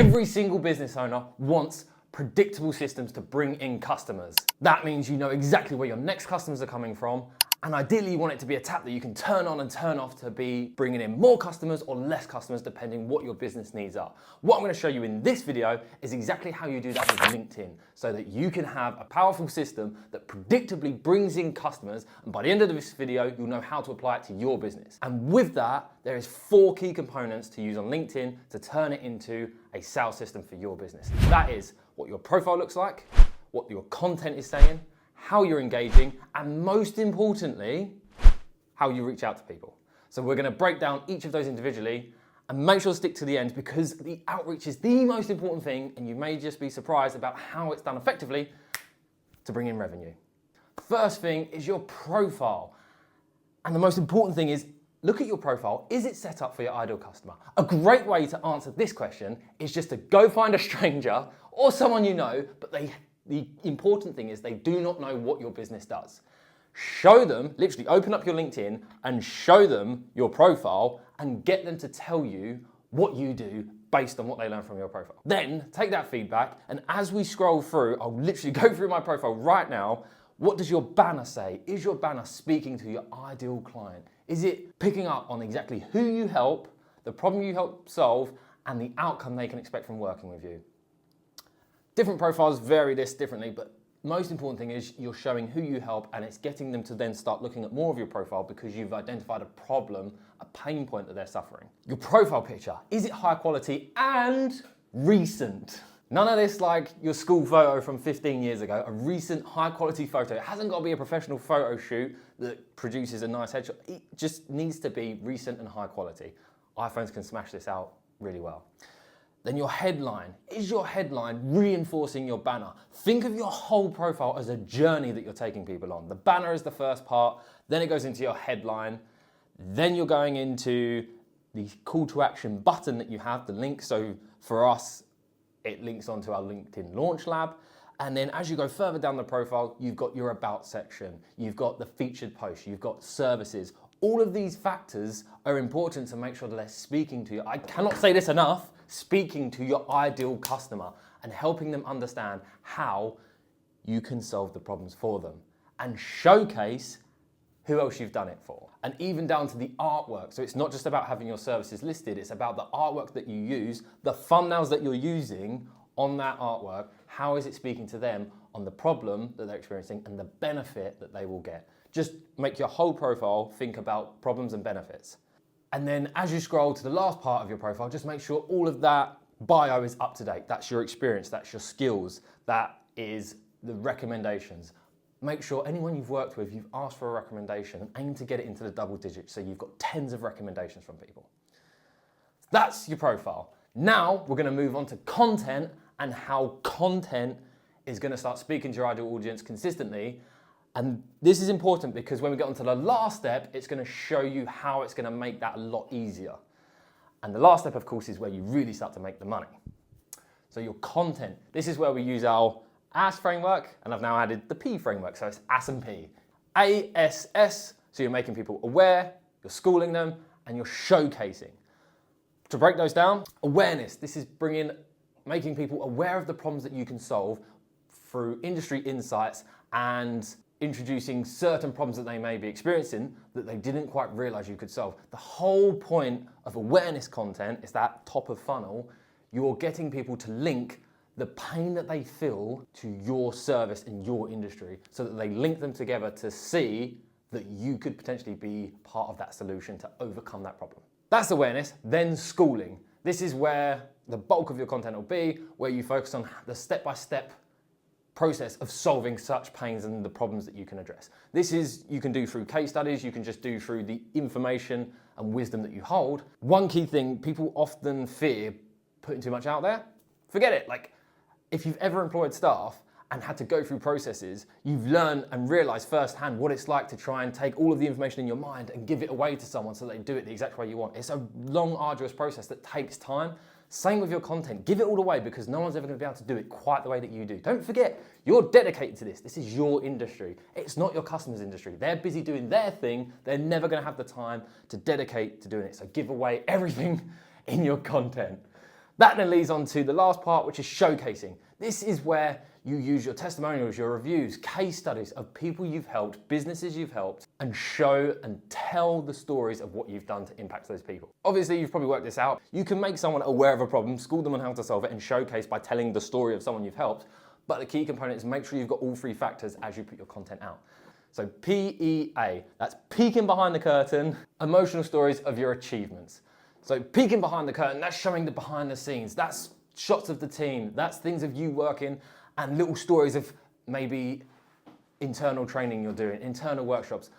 Every single business owner wants predictable systems to bring in customers. That means you know exactly where your next customers are coming from, and ideally you want it to be a tap that you can turn on and turn off to be bringing in more customers or less customers depending what your business needs are. What I'm going to show you in this video is exactly how you do that with LinkedIn so that you can have a powerful system that predictably brings in customers, and by the end of this video you'll know how to apply it to your business. And with that, there is 4 key components to use on LinkedIn to turn it into a sales system for your business. That is what your profile looks like, what your content is saying, how you're engaging, and most importantly, how you reach out to people. So we're going to break down each of those individually and make sure to stick to the end because the outreach is the most important thing, and you may just be surprised about how it's done effectively to bring in revenue. First thing is your profile. And the most important thing is look at your profile. Is it set up for your ideal customer? A great way to answer this question is just to go find a stranger or someone you know, but the important thing is they do not know what your business does. Show them, literally open up your LinkedIn and show them your profile and get them to tell you what you do based on what they learn from your profile. Then take that feedback, and as we scroll through, I'll literally go through my profile right now. What does your banner say? Is your banner speaking to your ideal client? Is it picking up on exactly who you help, the problem you help solve, and the outcome they can expect from working with you? Different profiles vary this differently, but most important thing is you're showing who you help, and it's getting them to then start looking at more of your profile because you've identified a problem, a pain point that they're suffering. Your profile picture, is it high quality and recent? None of this like your school photo from 15 years ago, a recent high quality photo. It hasn't got to be a professional photo shoot that produces a nice headshot. It just needs to be recent and high quality. iPhones can smash this out really well. Then your headline. Is your headline reinforcing your banner? Think of your whole profile as a journey that you're taking people on. The banner is the first part, then it goes into your headline, then you're going into the call to action button that you have, the link. So for us, it links onto our LinkedIn Launch Lab. And then as you go further down the profile, you've got your about section, you've got the featured post, you've got services. All of these factors are important to make sure that they're speaking to you. I cannot say this enough. Speaking to your ideal customer and helping them understand how you can solve the problems for them and showcase who else you've done it for. And even down to the artwork. So it's not just about having your services listed, it's about the artwork that you use, the thumbnails that you're using on that artwork. How is it speaking to them on the problem that they're experiencing and the benefit that they will get? Just make your whole profile think about problems and benefits. And then as you scroll to the last part of your profile, just make sure all of that bio is up to date. That's your experience, that's your skills, that is the recommendations. Make sure anyone you've worked with, you've asked for a recommendation and aim to get it into the double digits so you've got tens of recommendations from people. That's your profile. Now we're gonna move on to content and how content is gonna start speaking to your ideal audience consistently. And this is important because when we get onto the last step, it's going to show you how it's going to make that a lot easier. And the last step, of course, is where you really start to make the money. So your content, this is where we use our A.S.S framework, and I've now added the P framework, so it's A.S and P. A.S.S, so you're making people aware, you're schooling them, and you're showcasing. To break those down, awareness, this is making people aware of the problems that you can solve through industry insights and introducing certain problems that they may be experiencing that they didn't quite realize you could solve. The whole point of awareness content is that top of funnel. You're getting people to link the pain that they feel to your service in your industry so that they link them together to see that you could potentially be part of that solution to overcome that problem. That's awareness. Then schooling. This is where the bulk of your content will be, where you focus on the step-by-step process of solving such pains and the problems that you can address. This is, you can do through case studies, you can just do through the information and wisdom that you hold. One key thing, people often fear putting too much out there. Forget it. Like, if you've ever employed staff and had to go through processes, you've learned and realized firsthand what it's like to try and take all of the information in your mind and give it away to someone so they do it the exact way you want. It's a long, arduous process that takes time. Same with your content. Give it all away because no one's ever going to be able to do it quite the way that you do. Don't forget, you're dedicated to this. This is your industry. It's not your customer's industry. They're busy doing their thing. They're never going to have the time to dedicate to doing it. So give away everything in your content. That then leads on to the last part, which is showcasing. This is where you use your testimonials, your reviews, case studies of people you've helped, businesses you've helped, and show and tell the stories of what you've done to impact those people. Obviously, you've probably worked this out. You can make someone aware of a problem, school them on how to solve it, and showcase by telling the story of someone you've helped. But the key component is make sure you've got all three factors as you put your content out. So PEA, that's peeking behind the curtain, emotional stories of your achievements. So peeking behind the curtain, that's showing the behind the scenes. That's shots of the team. That's things of you working and little stories of maybe internal training you're doing, internal workshops,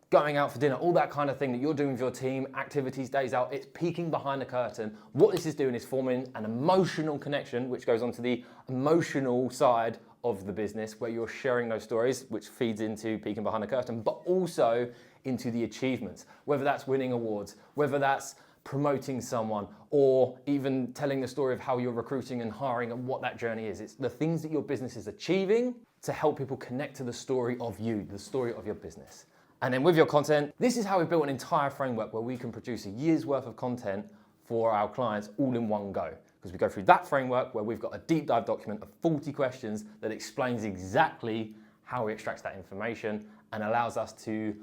going out for dinner, all that kind of thing that you're doing with your team, activities, days out. It's peeking behind the curtain. What this is doing is forming an emotional connection, which goes on to the emotional side of the business, where you're sharing those stories, which feeds into peeking behind the curtain, but also into the achievements, whether that's winning awards, whether that's promoting someone, or even telling the story of how you're recruiting and hiring and what that journey is. It's the things that your business is achieving to help people connect to the story of you, the story of your business. And then with your content, this is how we built an entire framework where we can produce a year's worth of content for our clients all in one go. Because we go through that framework where we've got a deep dive document of 40 questions that explains exactly how we extract that information and allows us to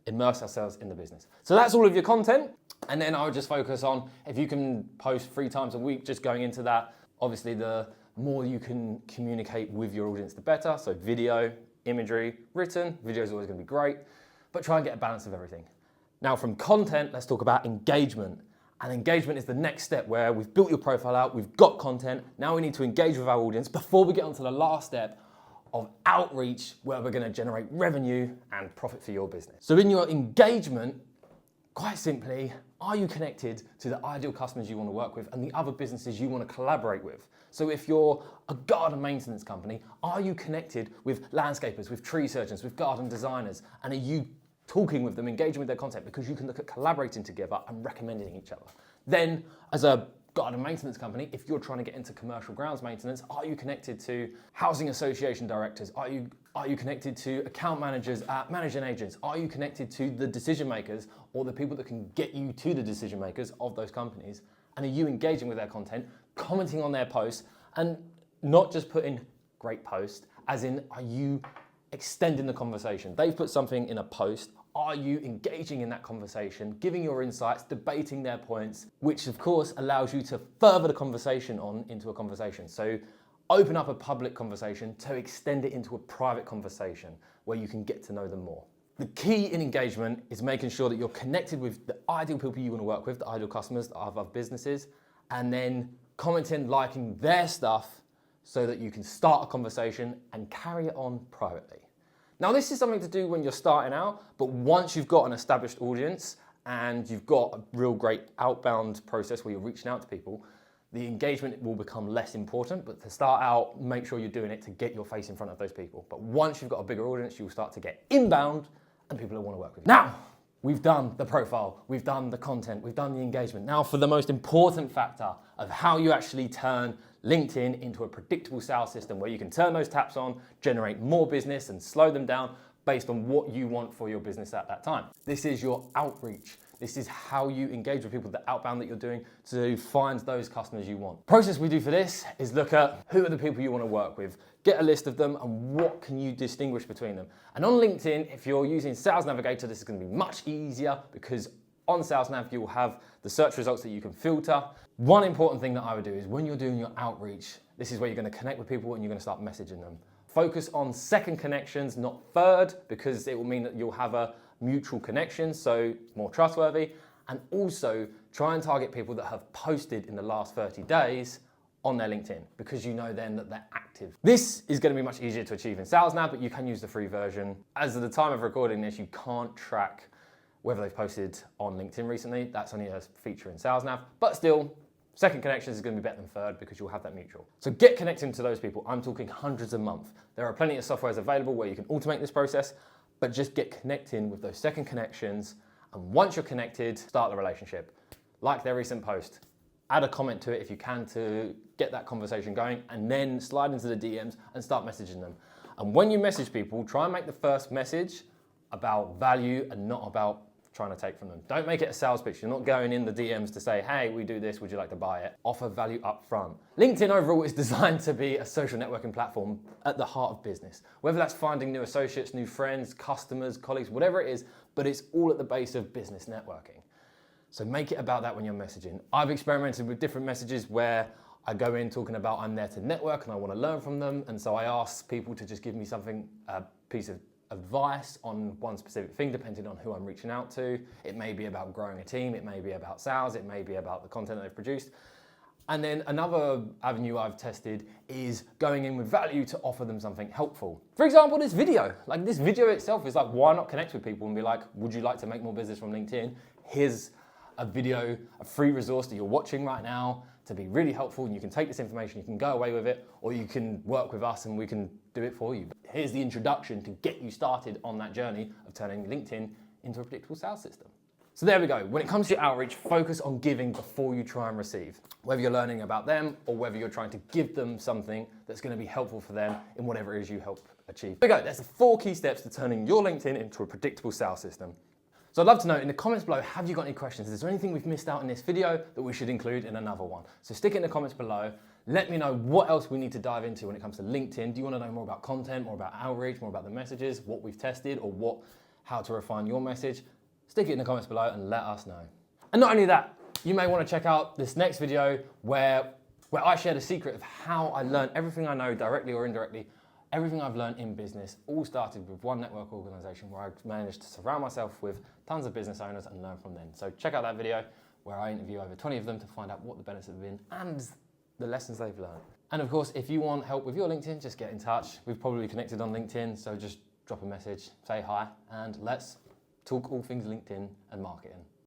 immerse ourselves in the business. So that's all of your content. And then I would just focus on, if you can post 3 times a week, just going into that. Obviously, the more you can communicate with your audience, the better. So video, imagery, written, video is always going to be great, but try and get a balance of everything. Now from content, let's talk about engagement. And engagement is the next step, where we've built your profile out, we've got content. Now we need to engage with our audience before we get onto the last step of outreach, where we're going to generate revenue and profit for your business. So in your engagement, quite simply, are you connected to the ideal customers you want to work with and the other businesses you want to collaborate with? So if you're a garden maintenance company, are you connected with landscapers, with tree surgeons, with garden designers? And are you talking with them, engaging with their content, because you can look at collaborating together and recommending each other? Then as a garden maintenance company, if you're trying to get into commercial grounds maintenance, are you connected to housing association directors? Are you connected to account managers at managing agents? Are you connected to the decision makers or the people that can get you to the decision makers of those companies? And are you engaging with their content, commenting on their posts, and not just putting great post, as in, are you extending the conversation? They've put something in a post. Are you engaging in that conversation, giving your insights, debating their points, which of course allows you to further the conversation on into a conversation. So open up a public conversation to extend it into a private conversation where you can get to know them more. The key in engagement is making sure that you're connected with the ideal people you want to work with, the ideal customers, the other businesses, and then commenting, liking their stuff so that you can start a conversation and carry it on privately. Now, this is something to do when you're starting out, but once you've got an established audience and you've got a real great outbound process where you're reaching out to people, the engagement will become less important. But to start out, make sure you're doing it to get your face in front of those people. But once you've got a bigger audience, you'll start to get inbound and people will want to work with you. Now, we've done the profile, we've done the content, we've done the engagement. Now for the most important factor of how you actually turn LinkedIn into a predictable sales system where you can turn those taps on, generate more business and slow them down based on what you want for your business at that time. This is your outreach. This is how you engage with people, the outbound that you're doing to find those customers you want. Process we do for this is look at who are the people you want to work with, get a list of them and what can you distinguish between them. And on LinkedIn, if you're using Sales Navigator, this is going to be much easier because on Sales Nav, you'll have the search results that you can filter. One important thing that I would do is when you're doing your outreach, this is where you're going to connect with people and you're going to start messaging them. Focus on second connections, not third, because it will mean that you'll have a mutual connection, so more trustworthy. And also try and target people that have posted in the last 30 days on their LinkedIn, because you know then that they're active. This is going to be much easier to achieve in Sales Nav, but you can use the free version. As of the time of recording this, you can't track whether they've posted on LinkedIn recently. That's only a feature in Sales Nav, but still, second connections is going to be better than third because you'll have that mutual. So get connecting to those people. I'm talking hundreds a month. There are plenty of softwares available where you can automate this process, but just get connecting with those second connections. And once you're connected, start the relationship. Like their recent post, add a comment to it if you can to get that conversation going, and then slide into the DMs and start messaging them. And when you message people, try and make the first message about value and not about trying to take from them. Don't make it a sales pitch. You're not going in the DMs to say, hey, we do this, would you like to buy it? Offer value up front. LinkedIn overall is designed to be a social networking platform at the heart of business. Whether that's finding new associates, new friends, customers, colleagues, whatever it is, but it's all at the base of business networking. So make it about that when you're messaging. I've experimented with different messages where I go in talking about I'm there to network and I want to learn from them. And so I ask people to just give me something, a piece of advice on one specific thing, depending on who I'm reaching out to. It may be about growing a team, it may be about sales, it may be about the content that they've produced. And then another avenue I've tested is going in with value to offer them something helpful. For example, this video. Like this video itself is like, why not connect with people and be like, would you like to make more business from LinkedIn? Here's a video, a free resource that you're watching right now to be really helpful, and you can take this information, you can go away with it, or you can work with us and we can do it for you. But here's the introduction to get you started on that journey of turning LinkedIn into a predictable sales system. So there we go. When it comes to your outreach, focus on giving before you try and receive. Whether you're learning about them or whether you're trying to give them something that's going to be helpful for them in whatever it is you help achieve. There we go. That's the 4 key steps to turning your LinkedIn into a predictable sales system. So I'd love to know in the comments below, have you got any questions? Is there anything we've missed out in this video that we should include in another one? So stick it in the comments below. Let me know what else we need to dive into when it comes to LinkedIn. Do you want to know more about content, more about outreach, more about the messages, what we've tested, or how to refine your message? Stick it in the comments below and let us know. And not only that, you may want to check out this next video where I share the secret of how I learned everything I know directly or indirectly. Everything I've learned in business all started with one network organization where I managed to surround myself with tons of business owners and learn from them. So check out that video where I interview over 20 of them to find out what the benefits have been and the lessons they've learned. And of course, if you want help with your LinkedIn, just get in touch. We've probably connected on LinkedIn, so just drop a message, say hi, and let's talk all things LinkedIn and marketing.